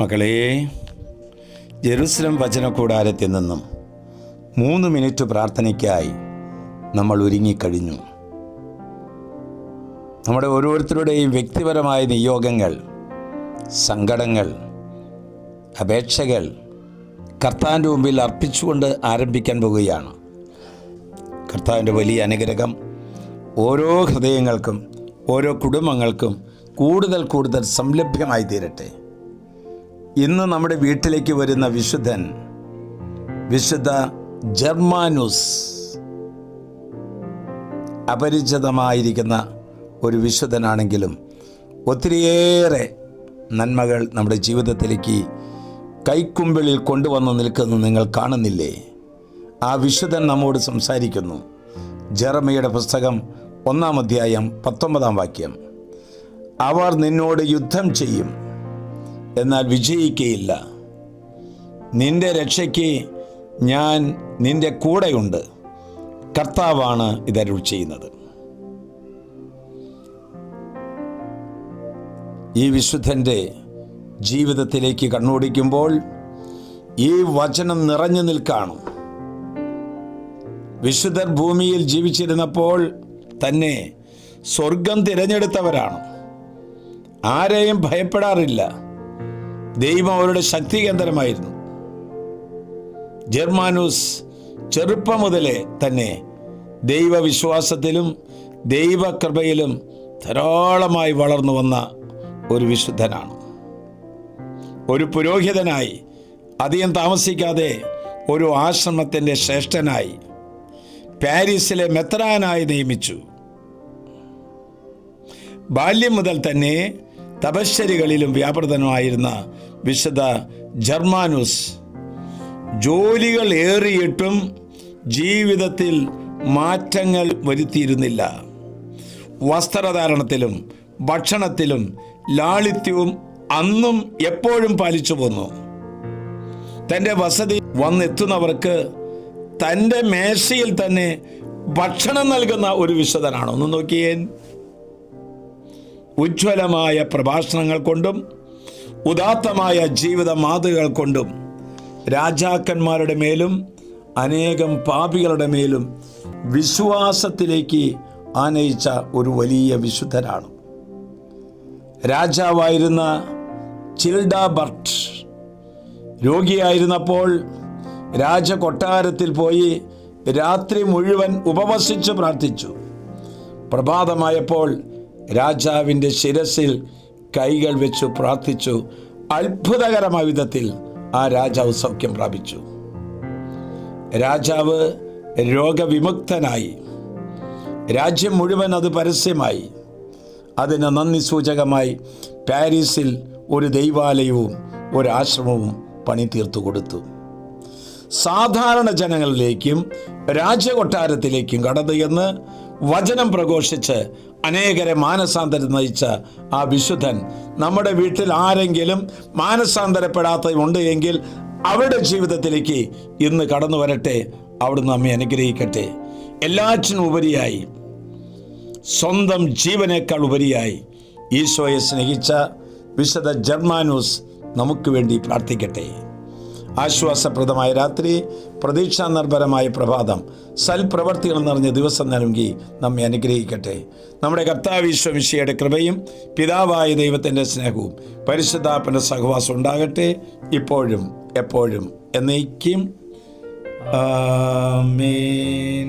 മക്കളെ, ജെറുസലം വചനകൂടാരത്തിൽ നിന്നും 3 മിനിറ്റ് പ്രാർത്ഥനയ്ക്കായി നമ്മൾ ഒരുങ്ങിക്കഴിഞ്ഞു. നമ്മുടെ ഓരോരുത്തരുടെയും വ്യക്തിപരമായ നിയോഗങ്ങൾ, സങ്കടങ്ങൾ, അപേക്ഷകൾ കർത്താവിൻ്റെ മുമ്പിൽ അർപ്പിച്ചുകൊണ്ട് ആരംഭിക്കാൻ പോവുകയാണ്. കർത്താവിൻ്റെ വലിയ അനുഗ്രഹം ഓരോ ഹൃദയങ്ങൾക്കും ഓരോ കുടുംബങ്ങൾക്കും കൂടുതൽ കൂടുതൽ സംലഭ്യമായി തീരട്ടെ. ഇന്ന് നമ്മുടെ വീട്ടിലേക്ക് വരുന്ന വിശുദ്ധൻ വിശുദ്ധ ജർമാനുസ്. അപരിചിതമായിരിക്കുന്ന ഒരു വിശുദ്ധനാണെങ്കിലും ഒത്തിരിയേറെ നന്മകൾ നമ്മുടെ ജീവിതത്തിലേക്ക് കൈക്കുമ്പിളിൽ കൊണ്ടുവന്ന് നിൽക്കുന്നു. നിങ്ങൾ കാണുന്നില്ലേ? ആ വിശുദ്ധൻ നമ്മോട് സംസാരിക്കുന്നു. ജെറമിയയുടെ പുസ്തകം 1-ാം അധ്യായം 19-ാം വാക്യം. അവർ നിന്നോട് യുദ്ധം ചെയ്യും, എന്നാൽ വിജയിക്കുകയില്ല. നിന്റെ രക്ഷയ്ക്ക് ഞാൻ നിന്റെ കൂടെയുണ്ട്. കർത്താവാണ് ഇതരുൾ ചെയ്യുന്നത്. ഈ വിശുദ്ധൻ്റെ ജീവിതത്തിലേക്ക് കണ്ണോടിക്കുമ്പോൾ ഈ വചനം നിറഞ്ഞു നിൽക്കാണ്. വിശുദ്ധർ ഭൂമിയിൽ ജീവിച്ചിരുന്നപ്പോൾ തന്നെ സ്വർഗം തിരഞ്ഞെടുത്തവരാണ്. ആരെയും ഭയപ്പെടാറില്ല. ദൈവം അവരുടെ ശക്തി കേന്ദ്രമായിരുന്നു. ജർമാനുസ് ചെറുപ്പം മുതലേ തന്നെ ദൈവവിശ്വാസത്തിലും ദൈവകൃപയിലും ധാരാളമായി വളർന്നു വന്ന ഒരു വിശുദ്ധനാണ്. ഒരു പുരോഹിതനായി അധികം താമസിക്കാതെ ഒരു ആശ്രമത്തിൻ്റെ ശ്രേഷ്ഠനായി പാരീസിലെ മെത്രാനായി നിയമിച്ചു. ബാല്യം മുതൽ തന്നെ തപശ്ചര്യകളിലും വ്യാപൃതനുമായിരുന്ന വിശുദ്ധ ജർമാനുസ് ജോലികൾ ഏറിയിട്ടും ജീവിതത്തിൽ മാറ്റങ്ങൾ വരുത്തിയിരുന്നില്ല. വസ്ത്രധാരണത്തിലും ഭക്ഷണത്തിലും ലാളിത്യവും അന്നും എപ്പോഴും പാലിച്ചു പോന്നു. തൻ്റെ വസതി വന്നെത്തുന്നവർക്ക് തൻ്റെ മേശയിൽ തന്നെ ഭക്ഷണം നൽകുന്ന ഒരു വിശുദ്ധനാണ്. ഒന്ന് നോക്കിയേ. ഉജ്ജ്വലമായ പ്രഭാഷണങ്ങൾ കൊണ്ടും ഉദാത്തമായ ജീവിത മാതൃകകൾ കൊണ്ടും രാജാക്കന്മാരുടെ മേലും അനേകം പാപികളുടെ മേലും വിശ്വാസത്തിലേക്ക് ആനയിച്ച ഒരു വലിയ വിശുദ്ധനാണ്. രാജാവായിരുന്ന ചിൽഡബർട്ട് രോഗിയായിരുന്നപ്പോൾ രാജകൊട്ടാരത്തിൽ പോയി രാത്രി മുഴുവൻ ഉപവസിച്ച് പ്രാർത്ഥിച്ചു. പ്രഭാതമായപ്പോൾ രാജാവിൻ്റെ ശിരസിൽ കൈകൾ വെച്ചു പ്രാർത്ഥിച്ചു. അത്ഭുതകരമായ വിധത്തിൽ ആ രാജാവ് സൗഖ്യം പ്രാപിച്ചു. രാജാവ് രോഗവിമുക്തനായി. രാജ്യം മുഴുവൻ അത് പരസ്യമായി. അതിന് നന്ദി സൂചകമായി പാരീസിൽ ഒരു ദൈവാലയവും ഒരു ആശ്രമവും പണി തീർത്തു കൊടുത്തു. സാധാരണ ജനങ്ങളിലേക്കും രാജകൊട്ടാരത്തിലേക്കും കടന്നു എന്ന് വചനം പ്രഘോഷിച്ച് അനേകരെ മാനസാന്തരം നയിച്ച ആ വിശുദ്ധൻ നമ്മുടെ വീട്ടിൽ ആരെങ്കിലും മാനസാന്തരപ്പെടാത്തതുണ്ട് എങ്കിൽ അവരുടെ ജീവിതത്തിലേക്ക് ഇന്ന് കടന്നു വരട്ടെ. അവിടുന്ന് നമ്മെ അനുഗ്രഹിക്കട്ടെ. എല്ലാറ്റിനും ഉപരിയായി, സ്വന്തം ജീവനേക്കാൾ ഉപരിയായി ഈശോയെ സ്നേഹിച്ച വിശുദ്ധ ജർമാനുസ് നമുക്ക് വേണ്ടി പ്രാർത്ഥിക്കട്ടെ. ആശ്വാസപ്രദമായ രാത്രി, പ്രതീക്ഷാ നിർഭരമായ പ്രഭാതം, സൽപ്രവർത്തികൾ നിറഞ്ഞ ദിവസം നൽകി നമ്മെ അനുഗ്രഹിക്കട്ടെ. നമ്മുടെ കർത്താവ് ഈശോ മിശിഹായുടെ കൃപയും പിതാവായ ദൈവത്തിൻ്റെ സ്നേഹവും പരിശുദ്ധാത്മാവിന്റെ സഹവാസം ഉണ്ടാകട്ടെ, ഇപ്പോഴും എപ്പോഴും എന്നേക്കും. ആമേൻ.